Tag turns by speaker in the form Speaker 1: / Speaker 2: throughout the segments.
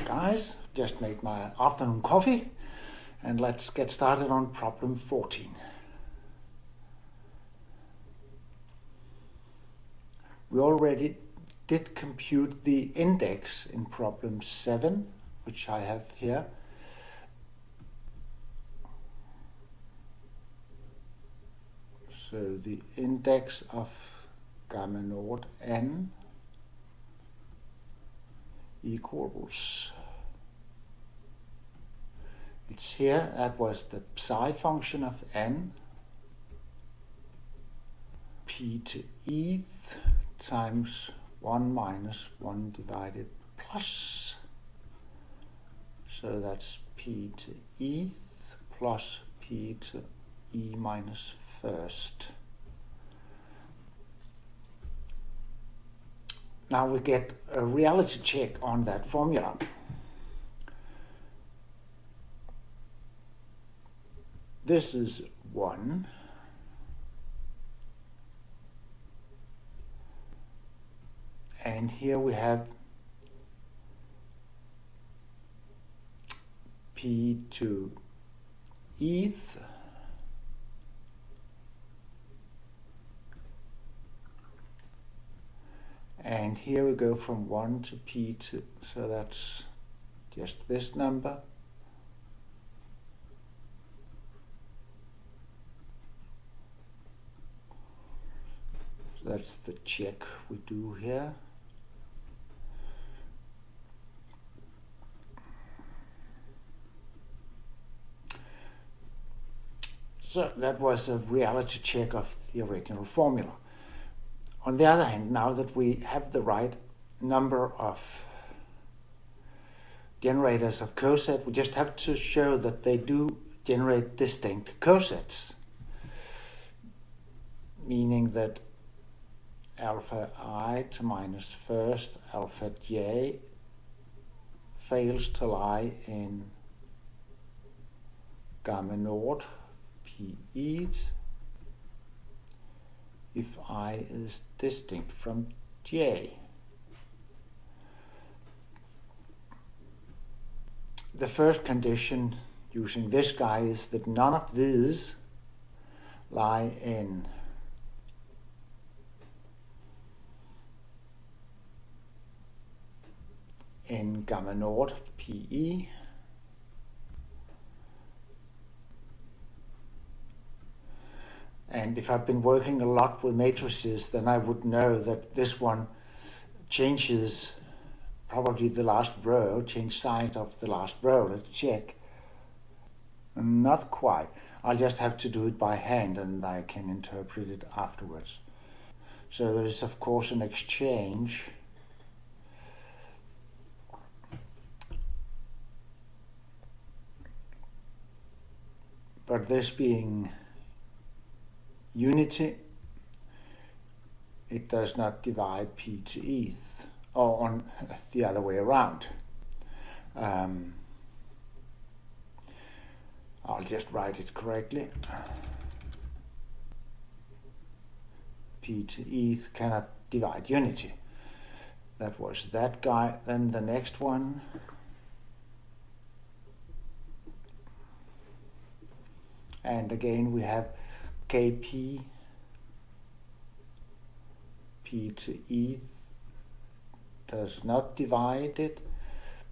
Speaker 1: guys, just made my afternoon coffee and let's get started on problem 14. We already did compute the index in problem 7, which I have here. So the index of gamma naught n equals, it's here, that was the psi function of n, p to eth times 1 minus 1 divided plus. So that's p to eth plus p to e minus first. Now we get a reality check on that formula. This is 1. And here we have p to eth and here we go from 1 to p to, so that's just this number. So that's the check we do here. So that was a reality check of the original formula. On the other hand, now that we have the right number of generators of coset, we just have to show that they do generate distinct cosets, meaning that alpha I to minus first alpha j fails to lie in gamma naught p eth if I is distinct from j. The first condition using this guy is that none of these lie in gamma naught of pe. And if I've been working a lot with matrices, then I would know that this one changes probably the last row, change signs of the last row. Let's check. Not quite. I'll just have to do it by hand and I can interpret it afterwards. So there is of course an exchange. But this being unity, it does not divide p to eth, or on the other way around. I'll just write it correctly. P to eth cannot divide unity. That was that guy. Then the next one. And again we have kp, p to eth does not divide it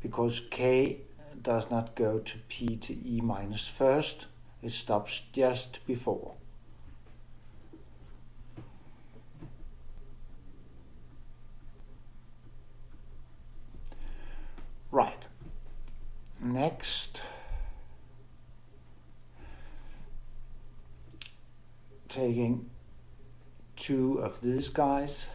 Speaker 1: because k does not go to p to e minus first. It stops just before. Right. Next, taking 2 of these guys,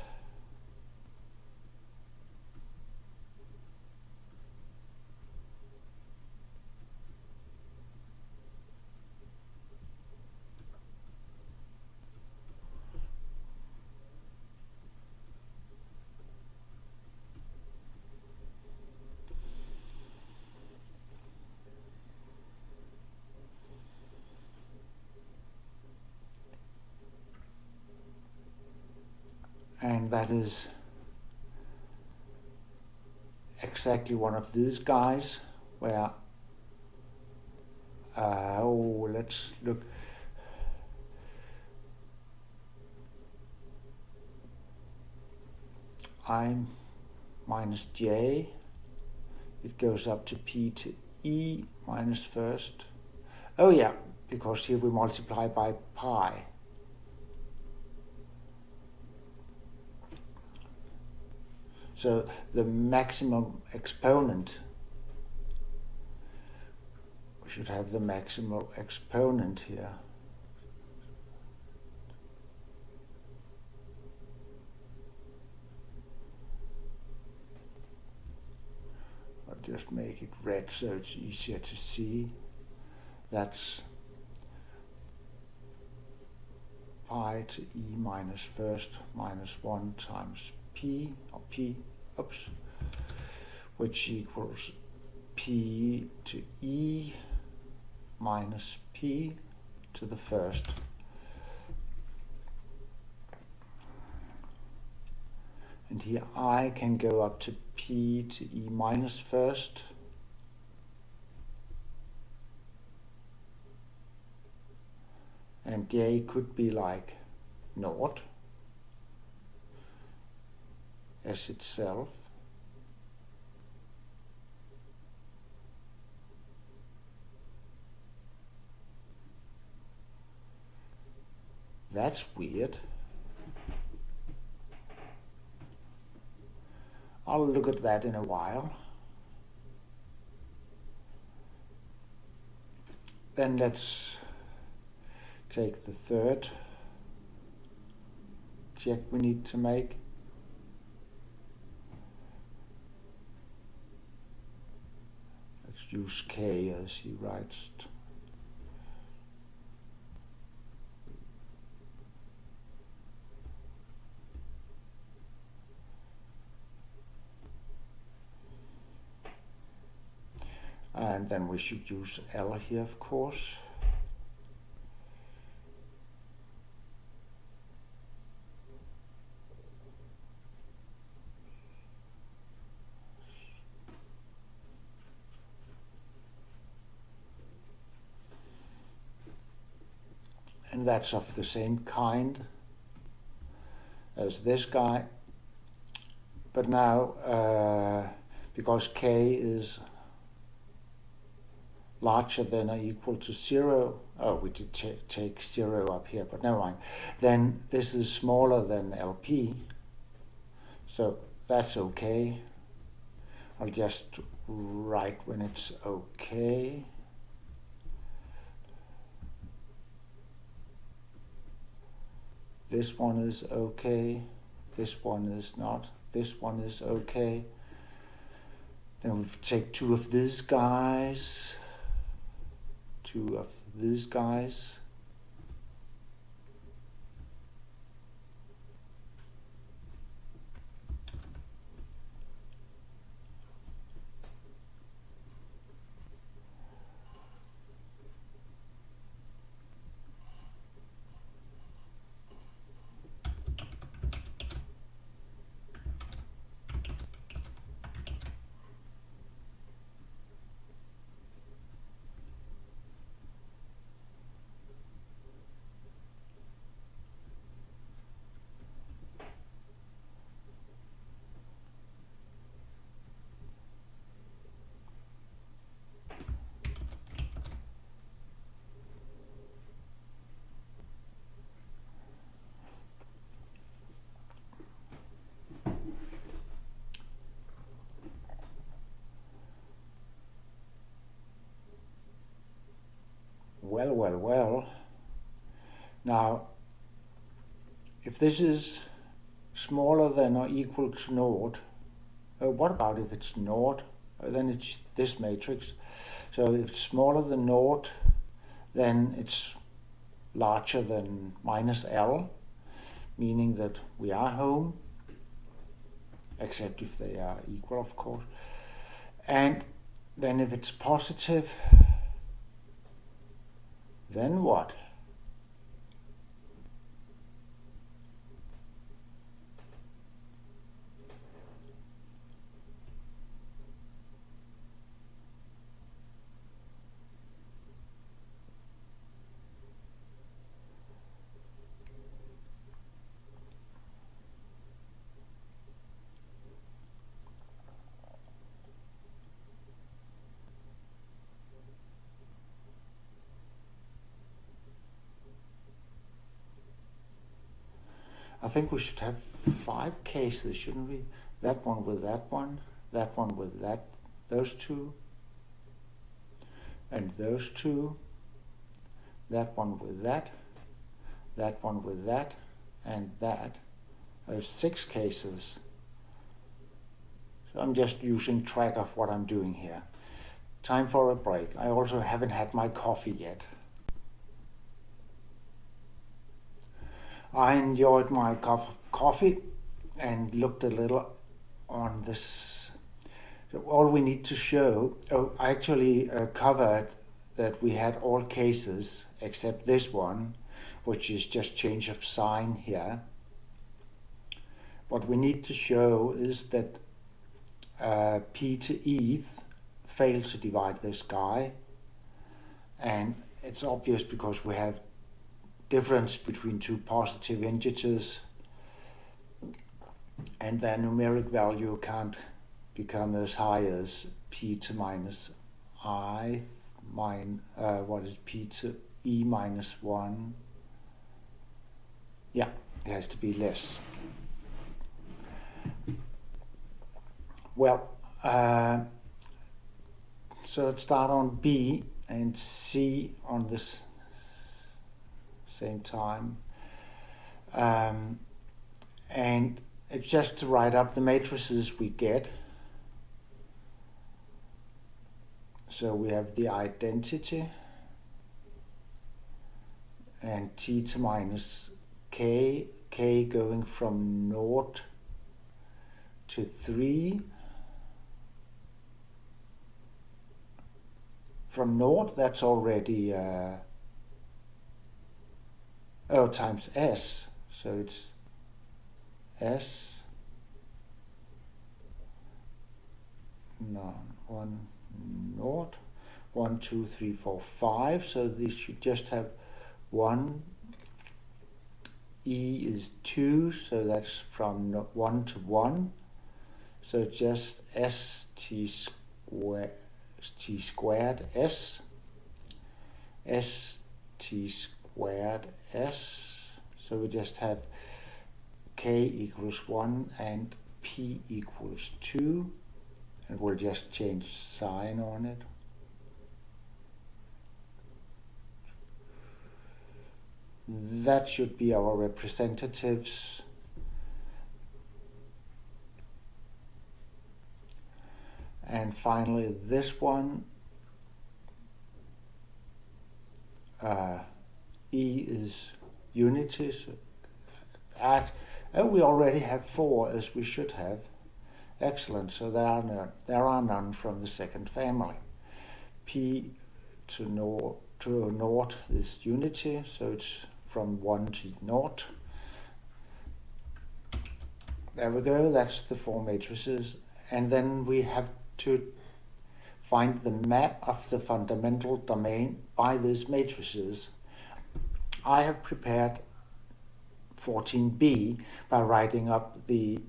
Speaker 1: and that is exactly one of these guys where, let's look. I minus j, it goes up to p to e minus first. Oh yeah, because here we multiply by pi. So the maximum exponent, we should have the maximal exponent here. I'll just make it red so it's easier to see. That's pi to e minus first minus 1 times p, or p, which equals p to e minus p to the first. And here I can go up to p to e minus first. And j could be like naught as itself. That's weird. I'll look at that in a while. Then let's take the third check we need to make. Let's use k as he writes. And then we should use L here, of course. And that's of the same kind as this guy. But now, because k is larger than or equal to 0, oh, we did take 0 up here, but never mind. Then this is smaller than LP, so that's okay. I'll just write when it's okay. This one is okay, this one is not, this one is okay. Then we take two of these guys, two of these guys. Well. Now, if this is smaller than or equal to naught, what about if it's naught? Then it's this matrix. So if it's smaller than naught, then it's larger than minus L, meaning that we are home, except if they are equal, of course. And then if it's positive, then what? think we should have 5 cases, shouldn't we? That one with that one with that, those two, and those two, that one with that one with that, and that. There's 6 cases. So I'm just using track of what I'm doing here. Time for a break. I also haven't had my coffee yet. I enjoyed my cup of coffee and looked a little on this. So all we need to show, I actually covered that we had all cases except this one, which is just change of sign here. What we need to show is that p to eth fails to divide this guy, and it's obvious because we have difference between 2 positive integers, and their numeric value can't become as high as p to minus ith what is p to e minus 1. Yeah, it has to be less. Well, so let's start on B and C on this same time. And it's just to write up the matrices we get. So we have the identity and t to minus k, k going from 0 to 3. From 0, that's already times s, so it's s, no, 1, 0, 1, 2, 3, 4, 5, so this should just have 1, e is 2, so that's from 1 to 1, so just st squared s, st squared s, so we just have k equals 1 and p equals 2, and we'll just change sign on it. That should be our representatives. And finally, this one, E is unity. So we already have 4, as we should have. Excellent. So there are none from the second family. P to 0 is unity, so it's from 1 to 0. There we go. That's the 4 matrices, and then we have to find the map of the fundamental domain by these matrices. I have prepared 14b by writing up the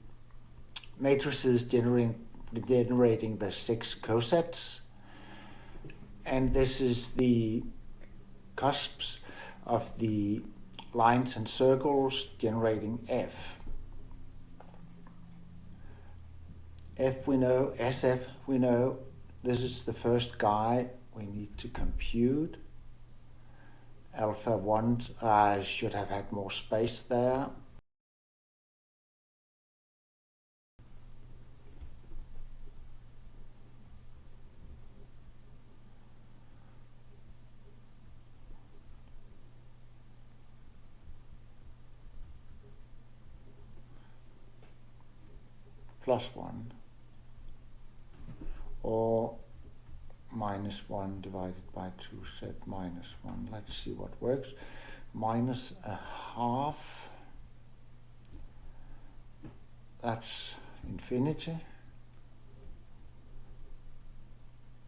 Speaker 1: matrices generating the 6 cosets, and this is the cusps of the lines and circles generating F. F we know, SF we know. This is the first guy we need to compute. Alpha 1, I should have had more space there. +1 or -1 divided by 2 set -1. Let's see what works. -1/2, that's infinity.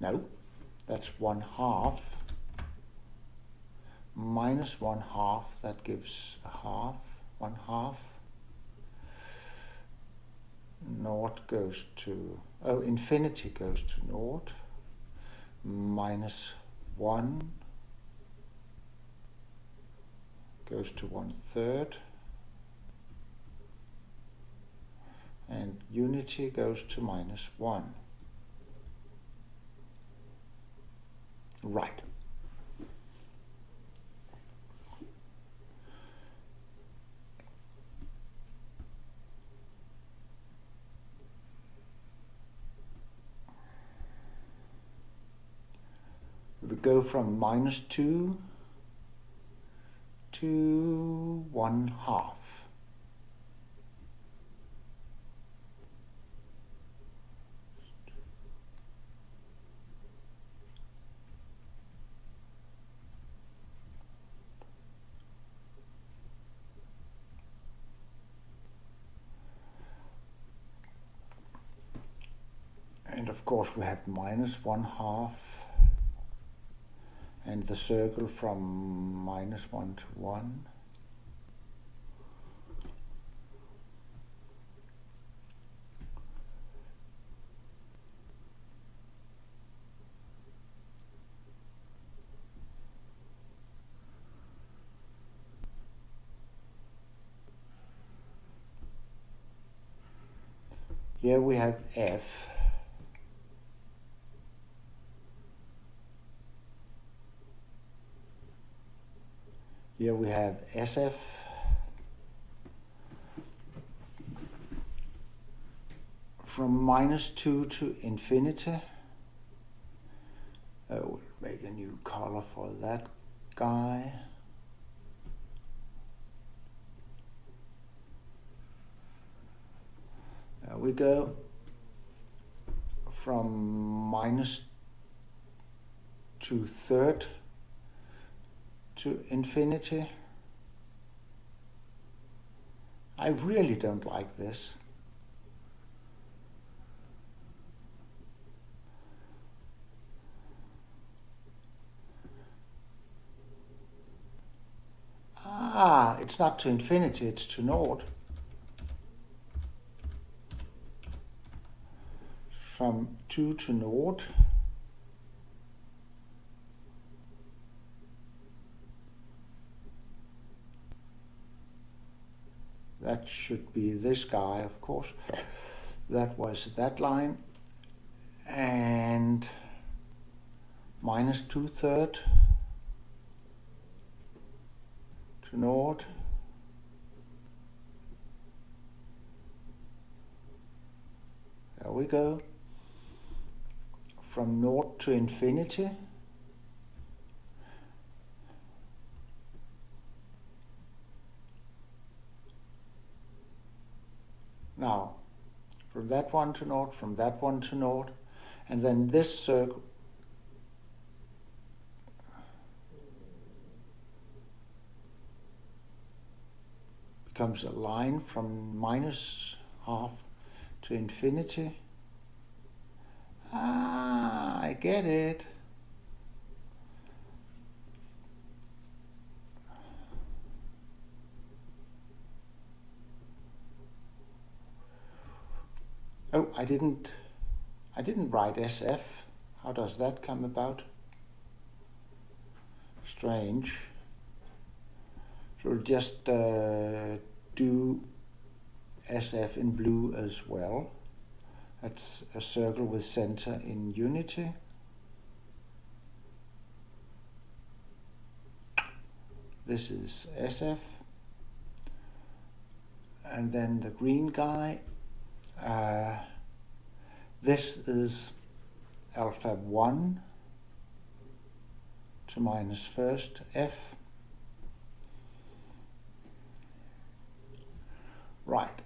Speaker 1: No, that's 1/2. -1/2, that gives a half, 1/2. 0 goes to, infinity goes to 0. -1 goes to 1/3. and unity goes to -1. Right. We go from -2 to 1/2. And of course we have -1/2 and the circle from -1 to 1. Here we have F. Here we have SF. From -2 to infinity. We'll make a new color for that guy. There we go. From -2/3 to infinity. I really don't like this. It's not to infinity, it's to naught. From 2 to naught. That should be this guy, of course. That was that line. And -2/3 to naught. There we go. From naught to infinity. Now, from that one to naught, from that one to naught, and then this circle becomes a line from -1/2 to infinity. I get it. Oh, I didn't write SF. How does that come about? Strange. So we'll just do SF in blue as well. That's a circle with center in unity. This is SF. And then the green guy. This is alpha 1 to -1st F. Right.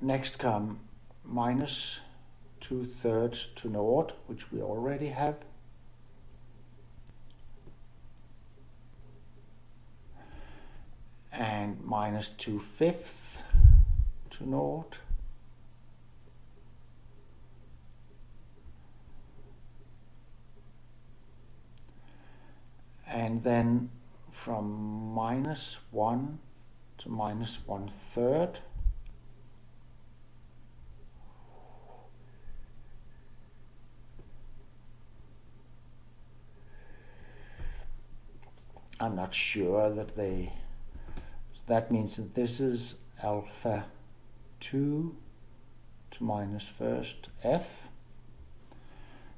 Speaker 1: Next come -2/3 to naught, which we already have. And -2/5 to naught. And then from -1 to -1/3. I'm not sure that they, that means that this is alpha 2 to minus first f.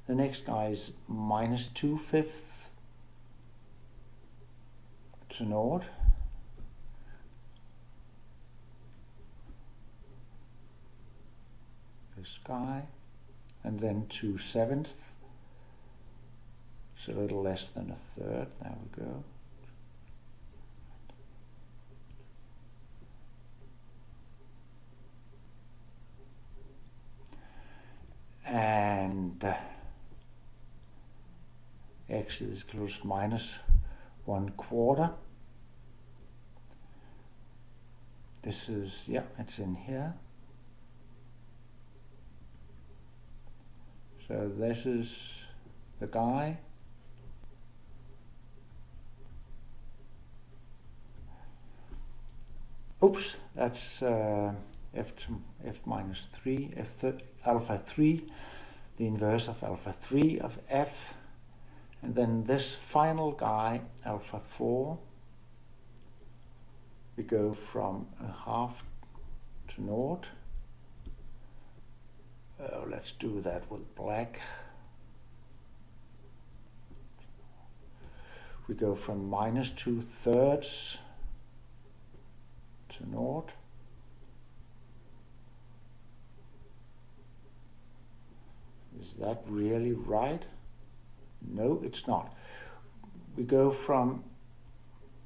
Speaker 1: The next guy is minus 2/5 to naught. This guy, and then 2/7. It's a little less than a third. There we go. And x is equals minus 1/4. This is, yeah, it's in here. So this is the guy. Oops, that's f minus 3, alpha 3, the inverse of alpha 3 of f. And then this final guy, alpha 4, we go from a half to naught. Let's do that with black. We go from minus 2/3 to naught. Is that really right? No, it's not. We go from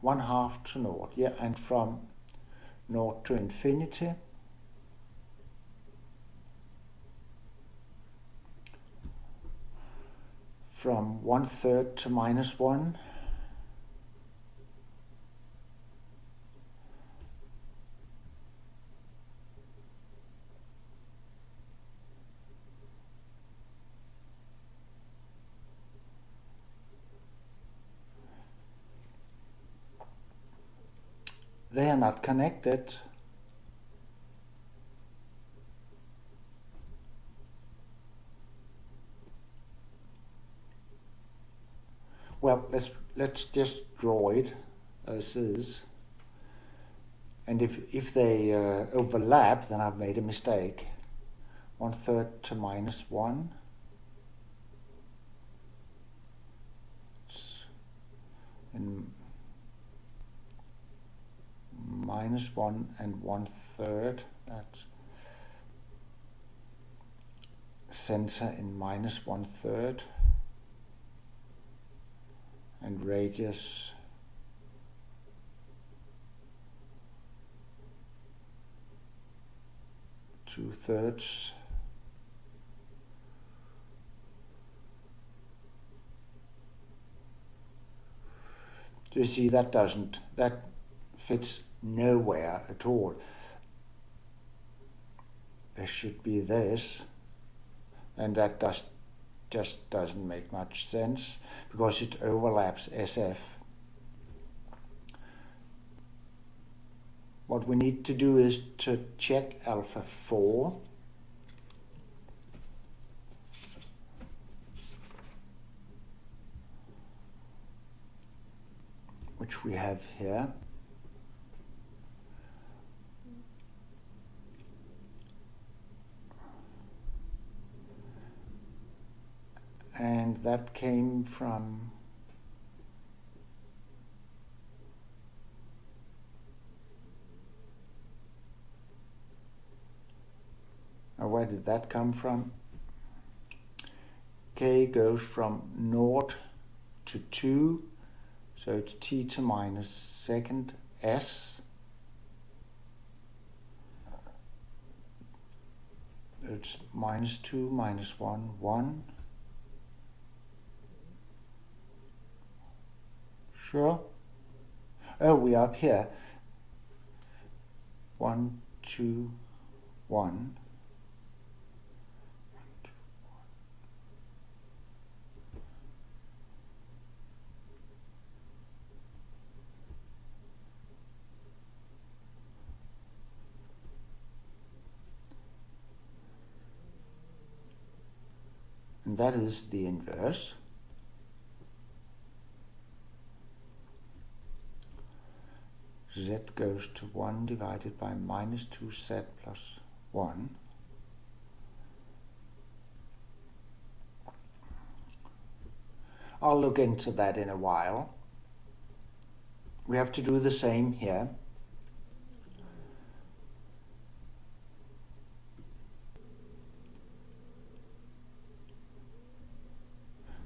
Speaker 1: 1/2 to naught, yeah, and from naught to infinity. From 1/3 to minus 1. They are not connected. Well, let's just draw it as is. And if they overlap, then I've made a mistake. 1/3 to minus 1. It's in minus 1 and 1/3. That's center in minus 1/3. And radius two-thirds. Do you see that fits nowhere at all? There should be this, and that just doesn't make much sense because it overlaps SF. What we need to do is to check alpha 4. Which we have here. And that came from where did that come from? K goes from naught to 2, so it's t to minus second s. It's minus 2, minus 1, 1. Sure. Oh, we are up here. 1, 2, 1. And that is the inverse. z goes to 1 divided by minus 2z plus 1. I'll look into that in a while. We have to do the same here.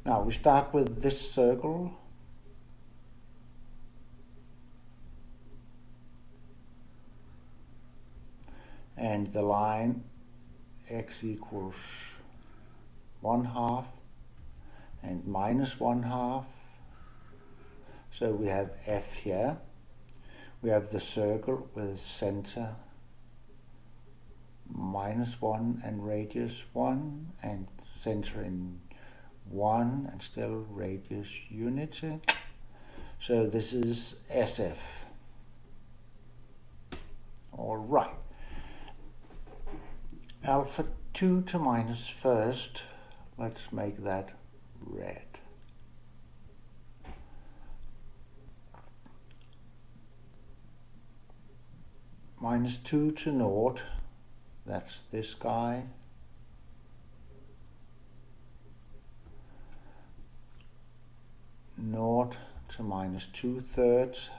Speaker 1: Now we start with this circle. And the line x equals 1/2 and minus 1/2. So we have f here. We have the circle with center -1 and radius 1 and center in 1 and still radius unity. So this is SF. All right. Alpha 2 to minus first, let's make that red. Minus 2 to naught, that's this guy. Naught to minus 2/3.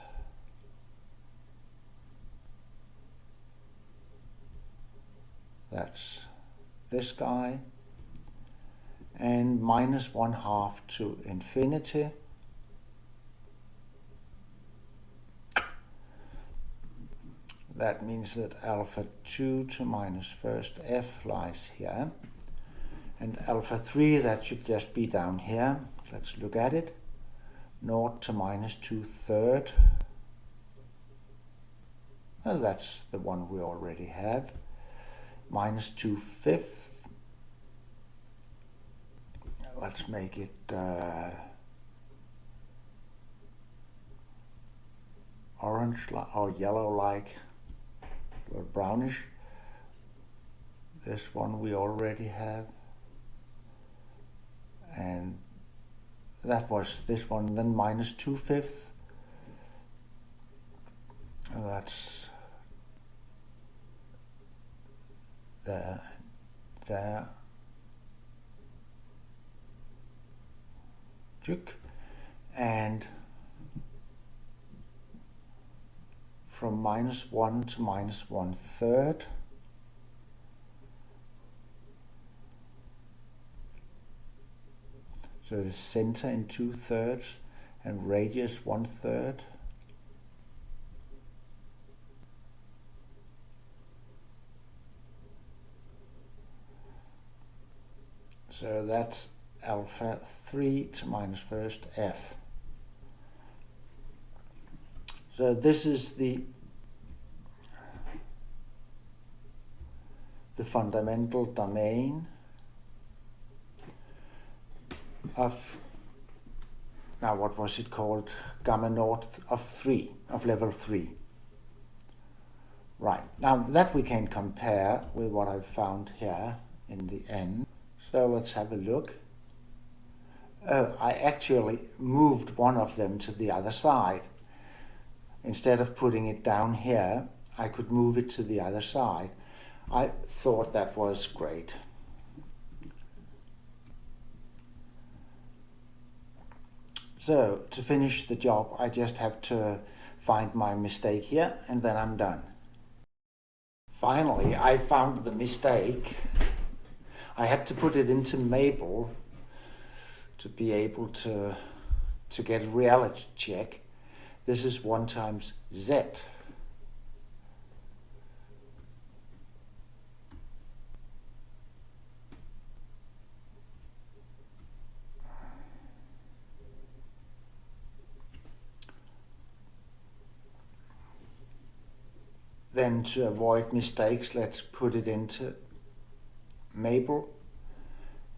Speaker 1: That's this guy. And minus 1/2 to infinity. That means that alpha 2 to minus first f lies here. And alpha 3, that should just be down here. Let's look at it. 0 to minus 2/3. Oh, that's the one we already have. Minus 2/5. Let's make it orange or yellow-like, a little brownish. This one we already have. And that was this one, then minus 2/5. That's there. Juk. And from minus 1 to minus 1/3. So the center in 2/3 and radius 1/3. So that's alpha 3 to minus first f. So this is the fundamental domain of, now what was it called? Gamma naught of 3, of level 3. Right, now that we can compare with what I've found here in the end. So let's have a look. I actually moved one of them to the other side. Instead of putting it down here, I could move it to the other side. I thought that was great. So to finish the job, I just have to find my mistake here, and then I'm done. Finally, I found the mistake. I had to put it into Mabel to be able to get a reality check. This is 1 times z. Then to avoid mistakes, let's put it into Mabel.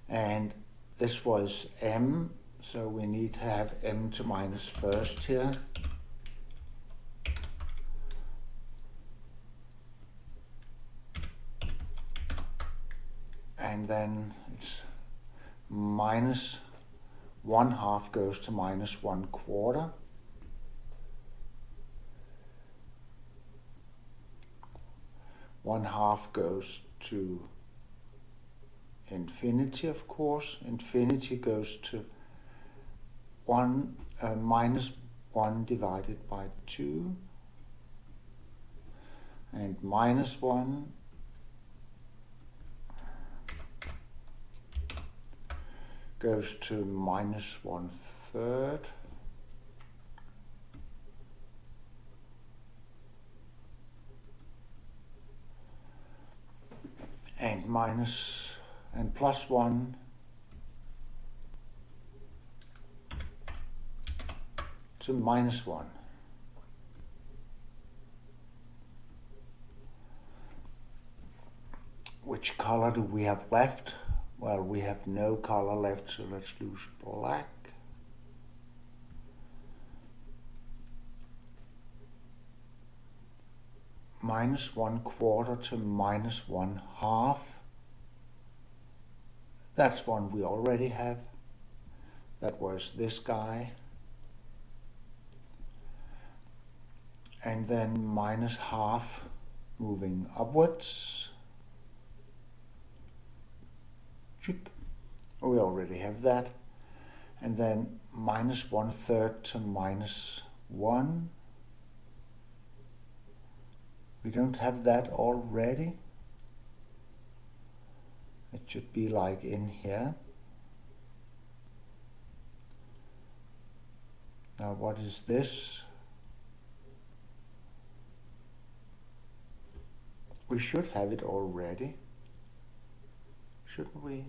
Speaker 1: And this was m, so we need to have m to minus first here. And then it's minus 1/2 goes to minus 1/4. 1/2 goes to infinity, of course. Infinity goes to minus 1 divided by 2, and minus 1 goes to minus 1/3, and plus 1 to minus 1. Which color do we have left? Well, we have no color left, so let's use black. Minus 1/4 to minus 1/2. That's one we already have. That was this guy. And then minus 1/2 moving upwards. We already have that. And then minus 1/3 to minus 1. We don't have that already. It should be like in here. Now what is this? We should have it already, shouldn't we?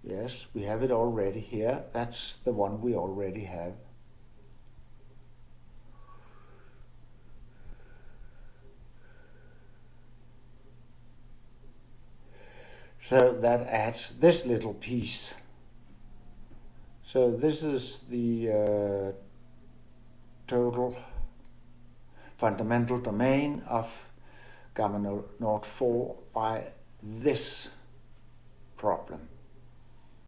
Speaker 1: Yes, we have it already here. That's the one we already have. So that adds this little piece. So this is the total fundamental domain of gamma naught 4 by this problem.